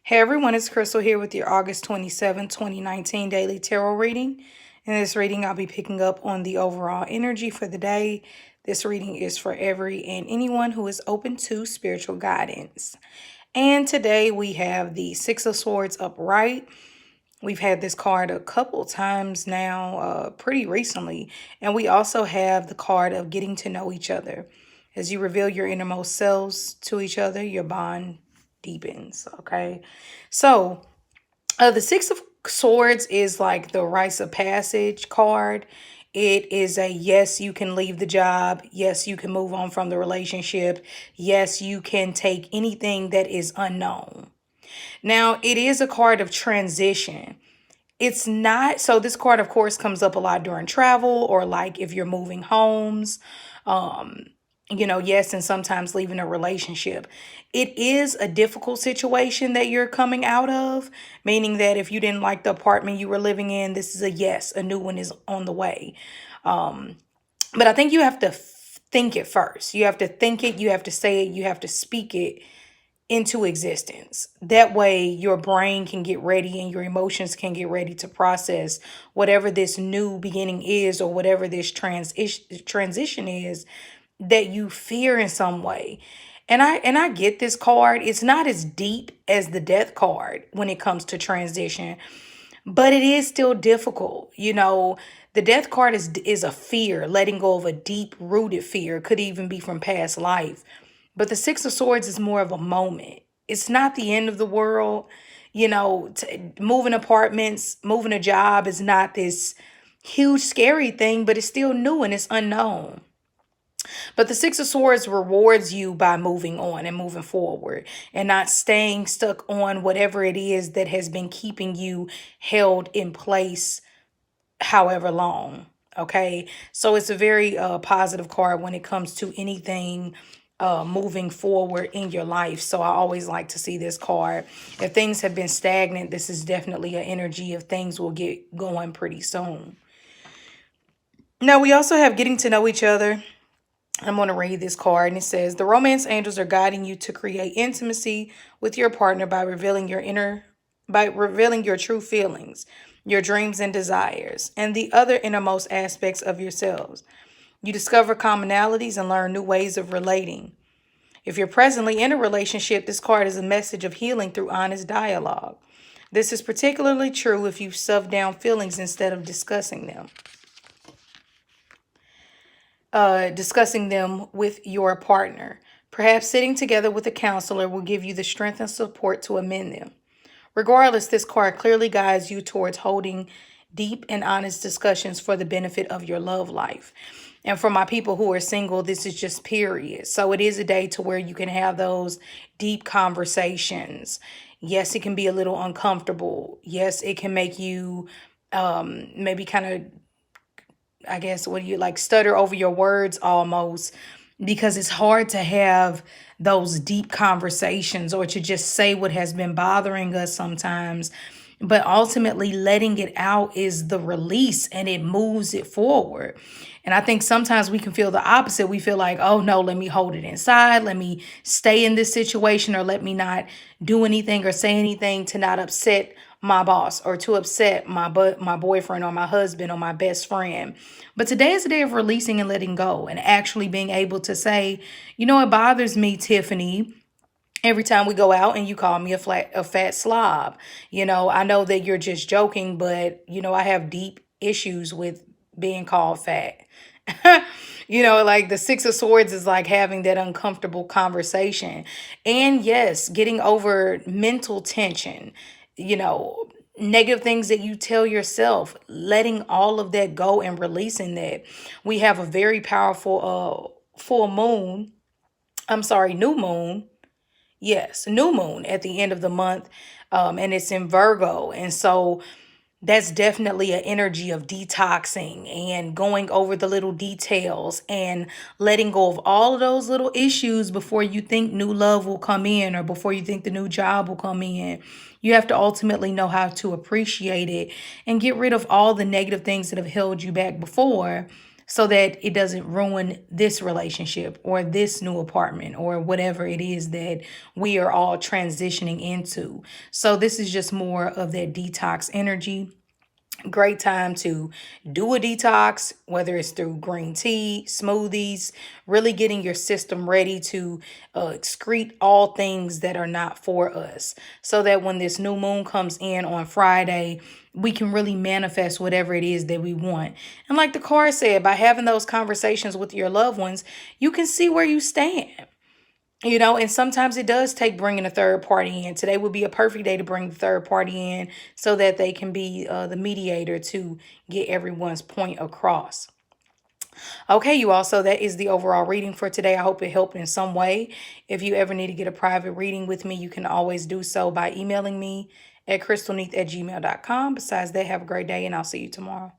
Hey everyone, it's Crystal here with your August 27, 2019 daily tarot reading. In this reading, I'll be picking up on the overall energy for the day. This reading is for every and anyone who is open to spiritual guidance. And today we have the Six of Swords upright. We've had this card a couple times now, pretty recently. And we also have the card of getting to know each other. As you reveal your innermost selves to each other, your bond deepens, okay? So, the Six of Swords is like the rites of passage card. It is a yes, you can leave the job. Yes, you can move on from the relationship. Yes, you can take anything that is unknown. Now, it is a card of transition. It's not, so this card, of course, comes up a lot during travel or like if you're moving homes. Um, yes, and sometimes leaving a relationship. It is a difficult situation that you're coming out of, meaning that if you didn't like the apartment you were living in, this is a yes, a new one is on the way. Um, but I think you have to think it first. You have to think it, you have to say it, you have to speak it into existence. That way, your brain can get ready and your emotions can get ready to process whatever this new beginning is or whatever this transition is that you fear in some way. And I get this card. It's not as deep as the death card when it comes to transition, but it is still difficult. The death card is a fear, letting go of a deep rooted fear. It could even be from past life. But the Six of Swords is more of a moment. It's not the end of the world. Moving apartments, moving a job is not this huge scary thing, but it's still new and it's unknown. But the Six of Swords rewards you by moving on and moving forward and not staying stuck on whatever it is that has been keeping you held in place however long. Okay. So it's a very positive card when it comes to anything moving forward in your life. So I always like to see this card. If things have been stagnant, this is definitely an energy of things will get going pretty soon. Now, we also have getting to know each other. I'm going to read this card, and it says, the romance angels are guiding you to create intimacy with your partner by revealing your true feelings, your dreams and desires, and the other innermost aspects of yourselves. You discover commonalities and learn new ways of relating. If you're presently in a relationship, this card is a message of healing through honest dialogue. This is particularly true if you've stuffed down feelings instead of discussing them. Discussing them with your partner. Perhaps sitting together with a counselor will give you the strength and support to amend them. Regardless, this card clearly guides you towards holding deep and honest discussions for the benefit of your love life. And for my people who are single, this is just period. So it is a day to where you can have those deep conversations. Yes, it can be a little uncomfortable. Yes, it can make you maybe kind of, I guess, what do you like, stutter over your words almost, because it's hard to have those deep conversations or to just say what has been bothering us sometimes. But ultimately, letting it out is the release and it moves it forward. And I think sometimes we can feel the opposite. We feel like, oh no, let me hold it inside. Let me stay in this situation, or let me not do anything or say anything to not upset my boss or to upset my boyfriend or my husband or my best friend. But today is a day of releasing and letting go and actually being able to say, it bothers me, Tiffany, every time we go out and you call me a fat slob. I know that you're just joking, but I have deep issues with being called fat. Like the Six of Swords is like having that uncomfortable conversation. And yes, getting over mental tension, you know, negative things that you tell yourself, letting all of that go and releasing that. We have a very powerful full moon. I'm sorry, new moon. Yes, new moon at the end of the month. And it's in Virgo. And so that's definitely an energy of detoxing and going over the little details and letting go of all of those little issues before you think new love will come in or before you think the new job will come in. You have to ultimately know how to appreciate it and get rid of all the negative things that have held you back before so that it doesn't ruin this relationship or this new apartment or whatever it is that we are all transitioning into. So this is just more of that detox energy. Great time to do a detox, whether it's through green tea, smoothies, really getting your system ready to excrete all things that are not for us, so that when this new moon comes in on Friday, we can really manifest whatever it is that we want. And like the card said, by having those conversations with your loved ones, you can see where you stand. And sometimes it does take bringing a third party in. Today would be a perfect day to bring the third party in so that they can be the mediator to get everyone's point across. Okay, you all, so that is the overall reading for today. I hope it helped in some way. If you ever need to get a private reading with me, you can always do so by emailing me at crystalneath@gmail.com. Besides that, have a great day, and I'll see you tomorrow.